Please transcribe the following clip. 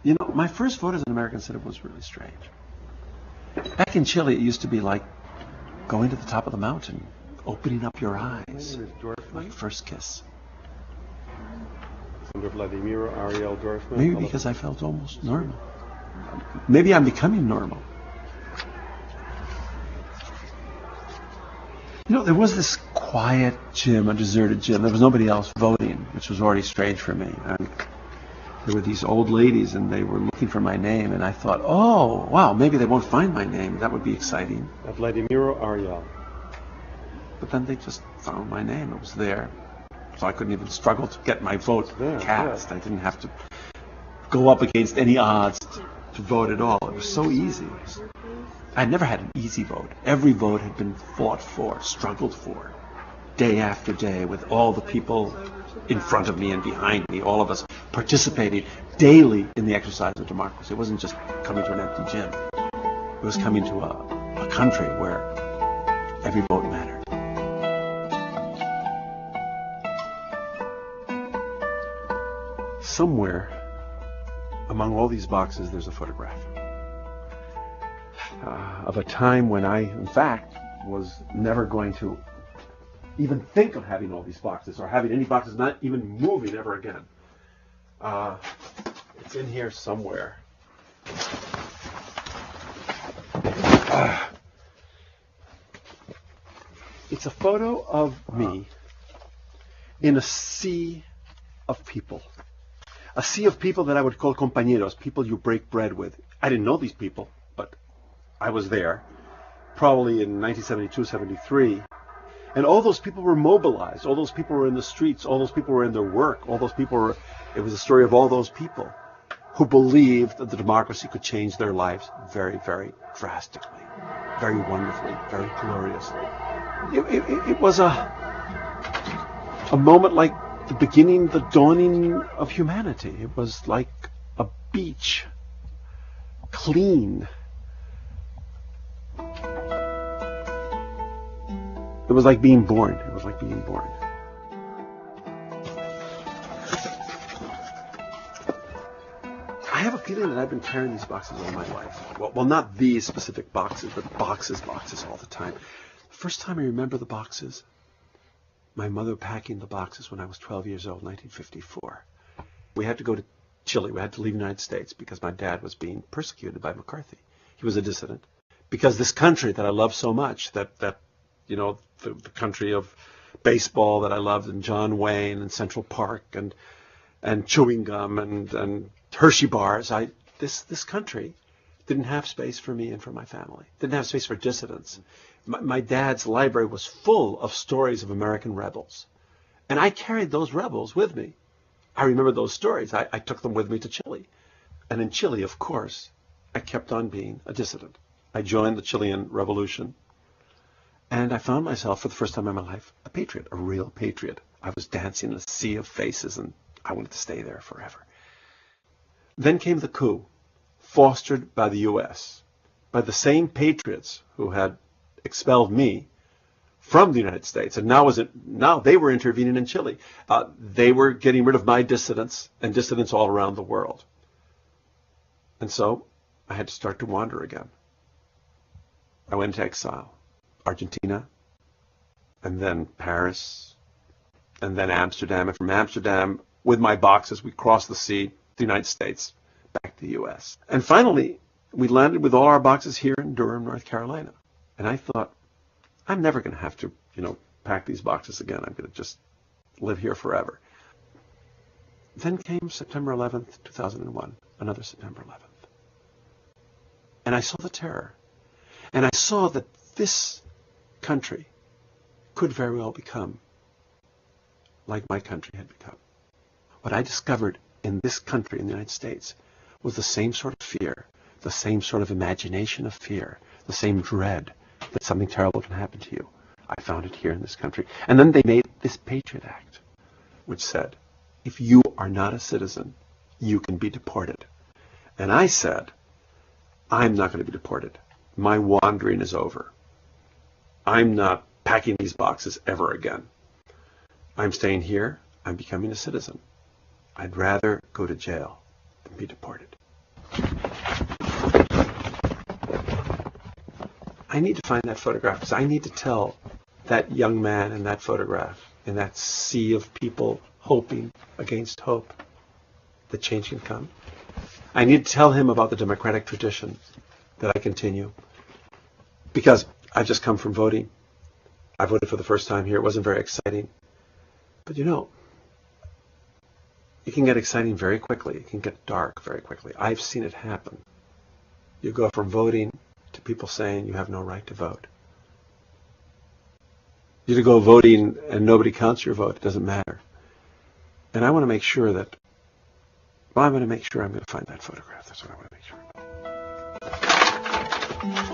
You know, my first vote as an American citizen was really strange. Back in Chile, it used to be like going to the top of the mountain, opening up your eyes. My name is Dorfman. Like first kiss. Under Vladimir Ariel Dorfman. Maybe because I felt almost normal. Maybe I'm becoming normal. You know, there was this quiet gym, a deserted gym. There was nobody else voting, which was already strange for me. And there were these old ladies, and they were looking for my name, and I thought, oh, wow, maybe they won't find my name. That would be exciting. Vladimir Ariel. But then they just found my name. It was there. So I couldn't even struggle to get my vote cast. I didn't have to go up against any odds to vote at all. It was so easy. I never had an easy vote. Every vote had been fought for, struggled for, day after day, with all the people in front of me and behind me, all of us participating daily in the exercise of democracy. It wasn't just coming to an empty gym. It was coming to a country where every vote mattered. Somewhere among all these boxes, there's a photograph of a time when I, in fact, was never going to even think of having all these boxes or having any boxes not even moving ever again. It's in here somewhere. It's a photo of me in a sea of people. A sea of people that I would call compañeros, people you break bread with. I didn't know these people, but I was there, probably in 1972, 73. And all those people were mobilized. All those people were in the streets. All those people were in their work. All those people were, it was a story of all those people who believed that the democracy could change their lives very, very drastically, very wonderfully, very gloriously. It was a moment like the beginning, the dawning of humanity. It was like a beach, clean. It was like being born. It was like being born. I have a feeling that I've been carrying these boxes all my life. Well, not these specific boxes, but boxes all the time. The first time I remember the boxes, my mother packing the boxes when I was 12 years old, 1954. We had to go to Chile. We had to leave the United States because my dad was being persecuted by McCarthy. He was a dissident. Because this country that I love so much, that you know, the country of baseball that I loved, and John Wayne and Central Park and chewing gum and Hershey bars, this country didn't have space for me and for my family. Didn't have space for dissidents. My dad's library was full of stories of American rebels. And I carried those rebels with me. I remember those stories. I took them with me to Chile. And in Chile, of course, I kept on being a dissident. I joined the Chilean Revolution. And I found myself, for the first time in my life, a patriot, a real patriot. I was dancing in a sea of faces, and I wanted to stay there forever. Then came the coup, fostered by the U.S., by the same patriots who had expelled me from the United States, and now they were intervening in Chile. They were getting rid of my dissidents and dissidents all around the world. And so I had to start to wander again. I went into exile. Argentina, and then Paris, and then Amsterdam. And from Amsterdam, with my boxes, we crossed the sea to the United States, back to the U.S. And finally, we landed with all our boxes here in Durham, North Carolina. And I thought, I'm never going to have to, pack these boxes again. I'm going to just live here forever. Then came September 11th, 2001, another September 11th. And I saw the terror. And I saw that this country could very well become like my country had become. What I discovered in this country, in the United States, was the same sort of fear, the same sort of imagination of fear, the same dread that something terrible can happen to you. I found it here in this country. And then they made this Patriot Act, which said, if you are not a citizen, you can be deported. And I said, I'm not going to be deported. My wandering is over. I'm not packing these boxes ever again. I'm staying here. I'm becoming a citizen. I'd rather go to jail than be deported. I need to find that photograph because I need to tell that young man in that photograph, in that sea of people hoping against hope, that change can come. I need to tell him about the democratic tradition that I continue. Because I've just come from voting. I voted for the first time here. It wasn't very exciting. But you know, it can get exciting very quickly. It can get dark very quickly. I've seen it happen. You go from voting to people saying you have no right to vote. You go voting and nobody counts your vote. It doesn't matter. And I want to make sure that, well, I'm going to make sure I'm going to find that photograph. That's what I want to make sure.